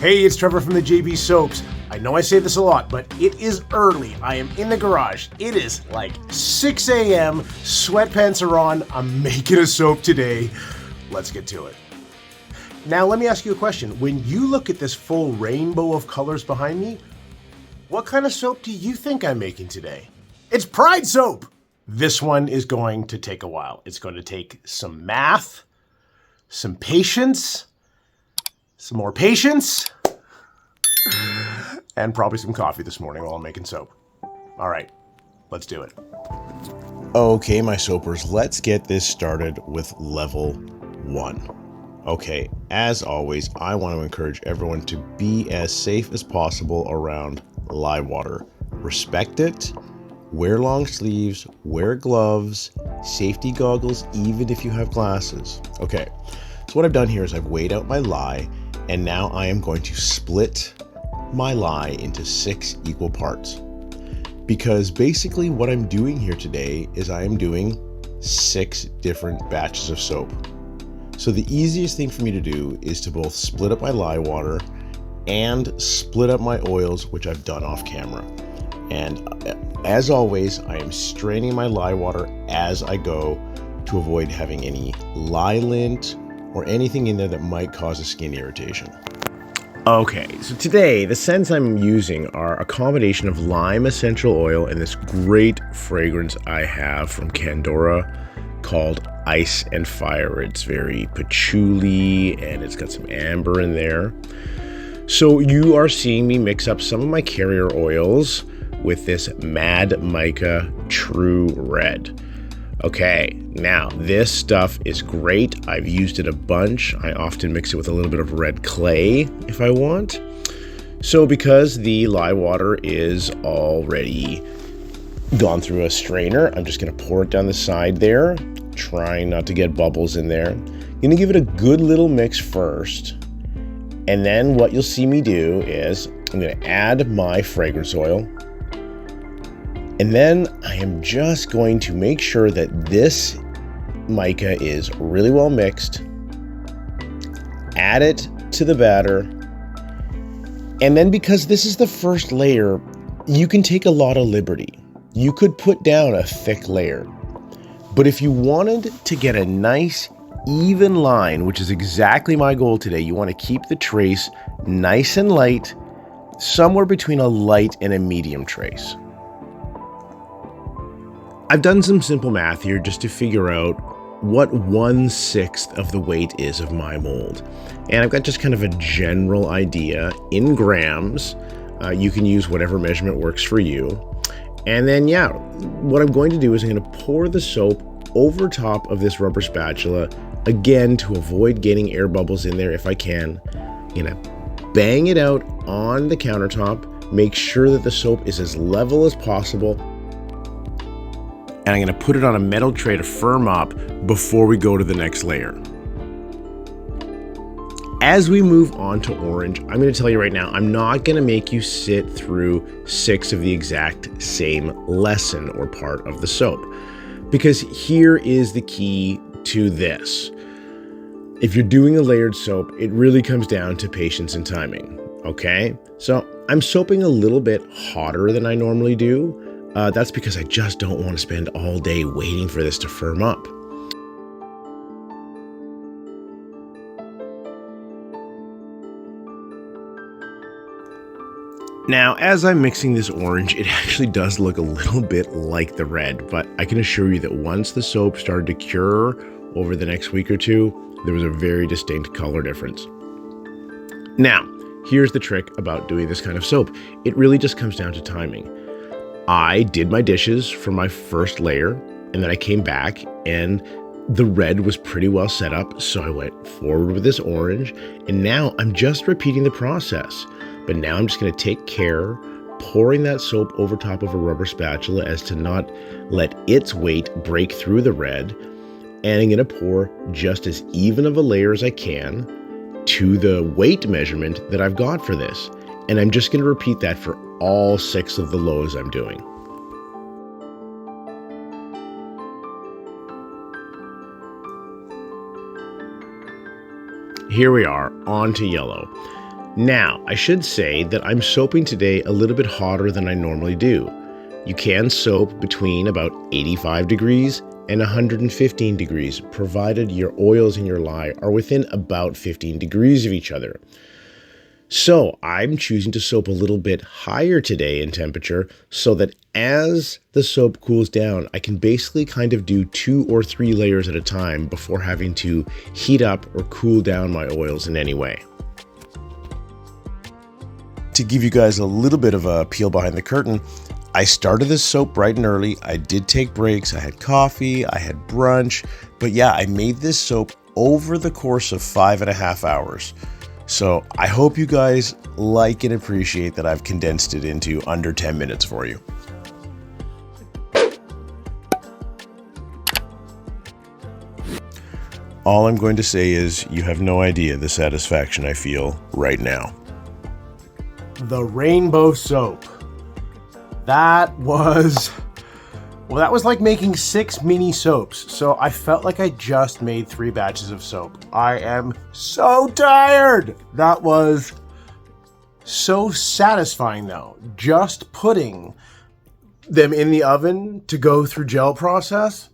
Hey, it's Trevor from the JB Soaps. I know I say this a lot, but it is early. I am in the garage. It is like 6 a.m. Sweatpants are on. I'm making a soap today. Let's get to it. Now, let me ask you a question. When you look at this full rainbow of colors behind me, what kind of soap do you think I'm making today? It's Pride soap! This one is going to take a while. It's going to take some math, some patience, some more patience, and probably some coffee this morning while I'm making soap. All right, let's do it. Okay, my soapers, let's get this started with level 1. Okay, as always, I want to encourage everyone to be as safe as possible around lye water. Respect it, wear long sleeves, wear gloves, safety goggles, even if you have glasses. Okay, so what I've done here is I've weighed out my lye, and now I am going to split my lye into 6 equal parts. Because basically what I'm doing here today is I am doing 6 different batches of soap. So the easiest thing for me to do is to both split up my lye water and split up my oils, which I've done off camera. And as always, I am straining my lye water as I go to avoid having any lye lint or anything in there that might cause a skin irritation. Okay, so today the scents I'm using are a combination of lime essential oil and this great fragrance I have from Candora called Ice and Fire. It's very patchouli and it's got some amber in there. So you are seeing me mix up some of my carrier oils with this Mad Mica True Red. Okay, now this stuff is great. I've used it a bunch. I often mix it with a little bit of red clay if I want. So because the lye water is already gone through a strainer, I'm just gonna pour it down the side there, trying not to get bubbles in there. I'm gonna give it a good little mix first. And then what you'll see me do is I'm gonna add my fragrance oil. And then I am just going to make sure that this mica is really well mixed, add it to the batter, and then because this is the first layer, you can take a lot of liberty. You could put down a thick layer, but if you wanted to get a nice even line, which is exactly my goal today, you want to keep the trace nice and light, somewhere between a light and a medium trace. I've done some simple math here just to figure out what 1/6 of the weight is of my mold. And I've got just kind of a general idea in grams. You can use whatever measurement works for you. And then, yeah, what I'm going to do is I'm going to pour the soap over top of this rubber spatula, again, to avoid getting air bubbles in there if I can. I'm going to bang it out on the countertop, make sure that the soap is as level as possible. And I'm going to put it on a metal tray to firm up before we go to the next layer. As we move on to orange, I'm going to tell you right now, I'm not going to make you sit through 6 of the exact same lesson or part of the soap, because here is the key to this. If you're doing a layered soap, it really comes down to patience and timing, okay? So I'm soaping a little bit hotter than I normally do. That's because I just don't want to spend all day waiting for this to firm up. Now, as I'm mixing this orange, it actually does look a little bit like the red, but I can assure you that once the soap started to cure over the next week or two, there was a very distinct color difference. Now, here's the trick about doing this kind of soap. It really just comes down to timing. I did my dishes for my first layer, and then I came back and the red was pretty well set up, so I went forward with this orange, and now I'm just repeating the process. But now I'm just going to take care, pouring that soap over top of a rubber spatula as to not let its weight break through the red, and I'm going to pour just as even of a layer as I can to the weight measurement that I've got for this. And I'm just going to repeat that for all 6 of the lows I'm doing. Here we are, on to yellow. Now, I should say that I'm soaping today a little bit hotter than I normally do. You can soap between about 85 degrees and 115 degrees, provided your oils in your lye are within about 15 degrees of each other. So I'm choosing to soap a little bit higher today in temperature so that as the soap cools down, I can basically kind of do 2 or 3 layers at a time before having to heat up or cool down my oils in any way. To give you guys a little bit of a peel behind the curtain, I started this soap bright and early. I did take breaks. I had coffee, I had brunch, but yeah, I made this soap over the course of 5.5 hours. So I hope you guys like and appreciate that I've condensed it into under 10 minutes for you. All I'm going to say is you have no idea the satisfaction I feel right now. The rainbow soap. That was like making 6 mini soaps. So I felt like I just made 3 batches of soap. I am so tired. That was so satisfying though. Just putting them in the oven to go through gel process.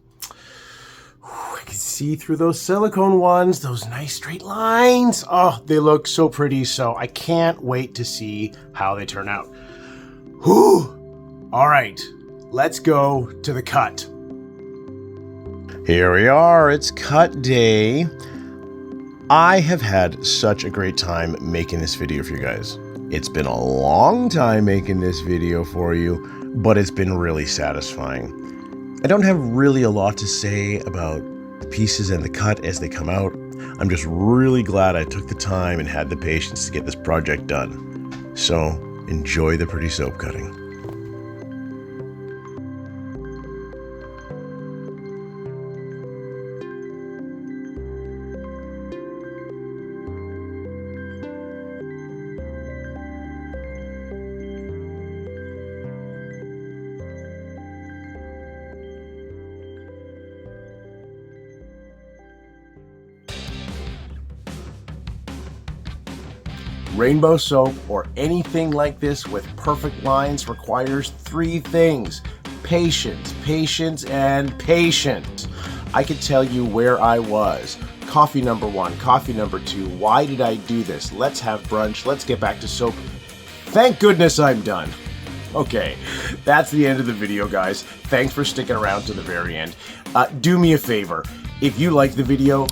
I can see through those silicone ones, those nice straight lines. Oh, they look so pretty. So I can't wait to see how they turn out. Whew. All right, let's go to the cut. Here we are, it's cut day. I have had such a great time making this video for you guys. It's been a long time making this video for you, but it's been really satisfying. I don't have really a lot to say about the pieces and the cut as they come out. I'm just really glad I took the time and had the patience to get this project done. So enjoy the pretty soap cutting. Rainbow soap or anything like this with perfect lines requires 3 things: patience, patience, and patience. I could tell you where I was. Coffee number 1, coffee number 2. Why did I do this? Let's have brunch. Let's get back to soap. Thank goodness I'm done. Okay, that's the end of the video, guys. Thanks for sticking around to the very end. Do me a favor. If you like the video,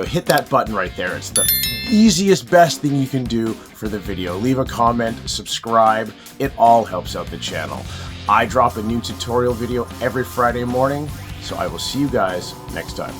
hit that button right there. It's the easiest, best thing you can do for the video. Leave a comment, subscribe. It all helps out the channel. I drop a new tutorial video every Friday morning, so I will see you guys next time.